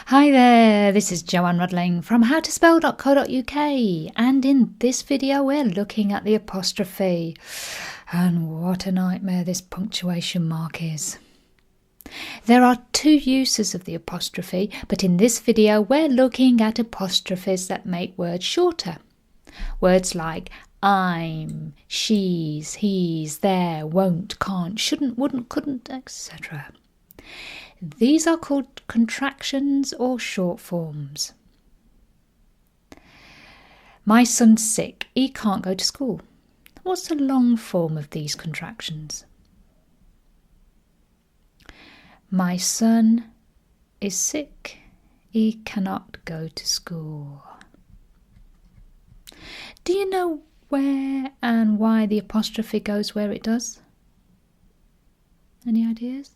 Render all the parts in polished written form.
Hi there, this is Joanne Rudling from howtospell.co.uk, and in this video we're looking at the apostrophe. And what a nightmare this punctuation mark is. There are two uses of the apostrophe, but in this video we're looking at apostrophes that make words shorter. Words like I'm, she's, he's, there, won't, can't, shouldn't, wouldn't, couldn't, etc. These are called contractions or short forms. My son's sick, he can't go to school. What's the long form of these contractions? My son is sick, he cannot go to school. Do you know where and why the apostrophe goes where it does? Any ideas?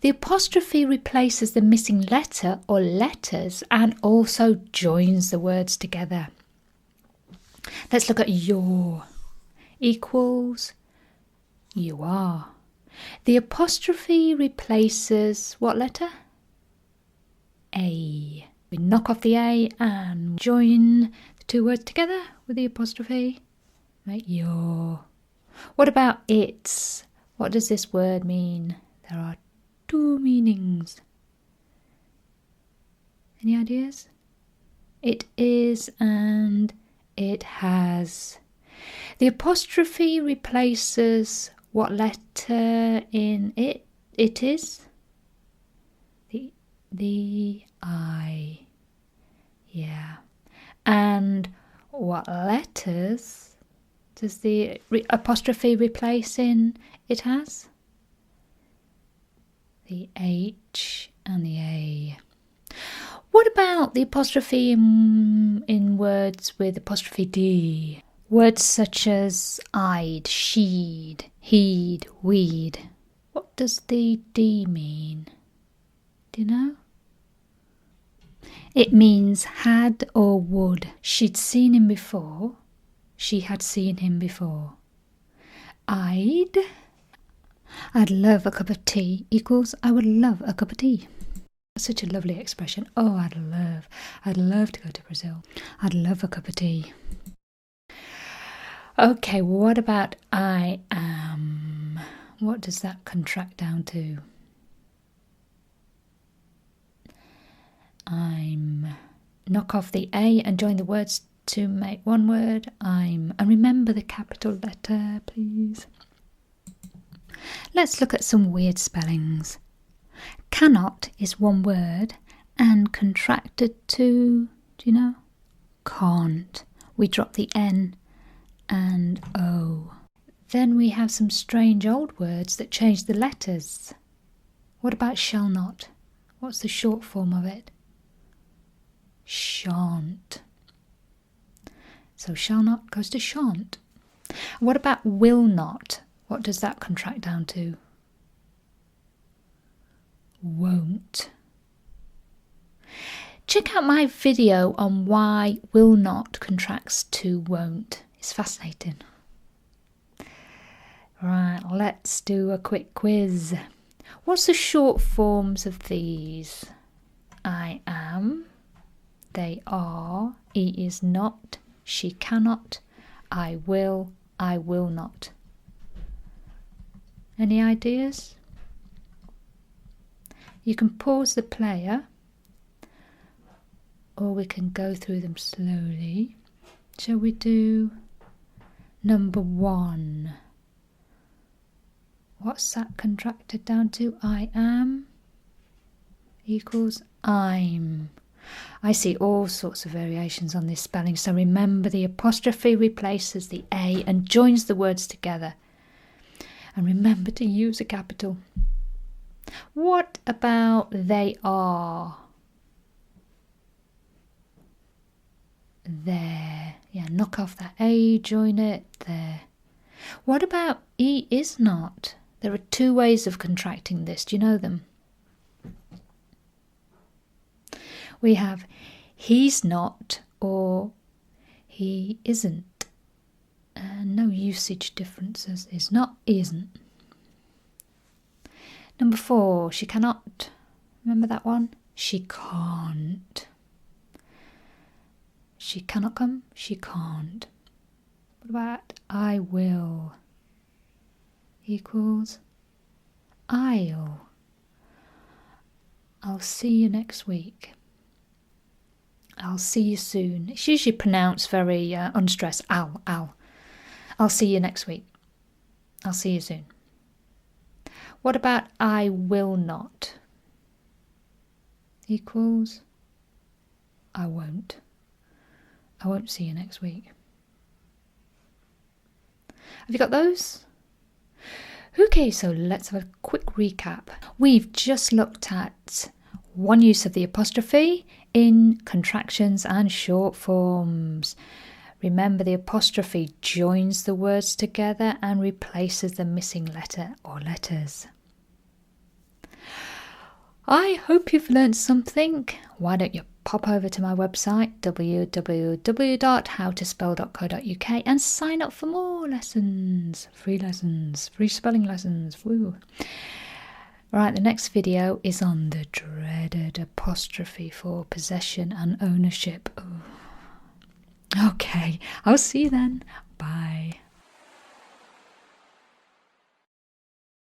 The apostrophe replaces the missing letter or letters and also joins the words together. Let's look at your equals you are. The apostrophe replaces what letter? A. We knock off the A and join the two words together with the apostrophe. Make your. What about its? What does this word mean? There are two meanings. Any ideas? It is and it has. The apostrophe replaces what letter in it? It is the I. Yeah. And what letters does the apostrophe replace in it has? The H and the A. What about the apostrophe in words with apostrophe D? Words such as I'd, she'd, he'd, we'd. What does the D mean? Do you know? It means had or would. She'd seen him before. She had seen him before. I'd love a cup of tea equals I would love a cup of tea. Such a lovely expression. Oh, I'd love to go to Brazil. I'd love a cup of tea. Okay, what about I am? What does that contract down to? I'm. Knock off the A and join the words to make one word. I'm. And remember the capital letter, please. Let's look at some weird spellings. Cannot is one word and contracted to, do you know? Can't. We drop the N and O. Then we have some strange old words that change the letters. What about shall not? What's the short form of it? Shan't. So shall not goes to shan't. What about will not? What does that contract down to? Won't. Check out my video on why will not contracts to won't. It's fascinating. Right, let's do a quick quiz. What's the short forms of these? I am, they are, he is not, she cannot, I will not. Any ideas? You can pause the player or we can go through them slowly. Shall we do number 1? What's that contracted down to? I am equals I'm. I see all sorts of variations on this spelling, so remember the apostrophe replaces the A and joins the words together. And remember to use a capital. What about they are? There. Yeah, knock off that A, join it, there. What about he is not? There are two ways of contracting this. Do you know them? We have he's not or he isn't. No usage differences. Is not, isn't. Number 4, she cannot Remember that one? She can't. She cannot come. She can't. What about I will? Equals I'll. I'll see you next week. I'll see you soon. It's usually pronounced very unstressed. I'll. I'll see you next week. I'll see you soon. What about I will not? Equals I won't. I won't see you next week. Have you got those? Okay, so let's have a quick recap. We've just looked at one use of the apostrophe in contractions and short forms. Remember, the apostrophe joins the words together and replaces the missing letter or letters. I hope you've learned something. Why don't you pop over to my website www.howtospell.co.uk and sign up for more lessons, free spelling lessons. Woo! Right, the next video is on the dreaded apostrophe for possession and ownership. Ooh. Okay, I'll see you then.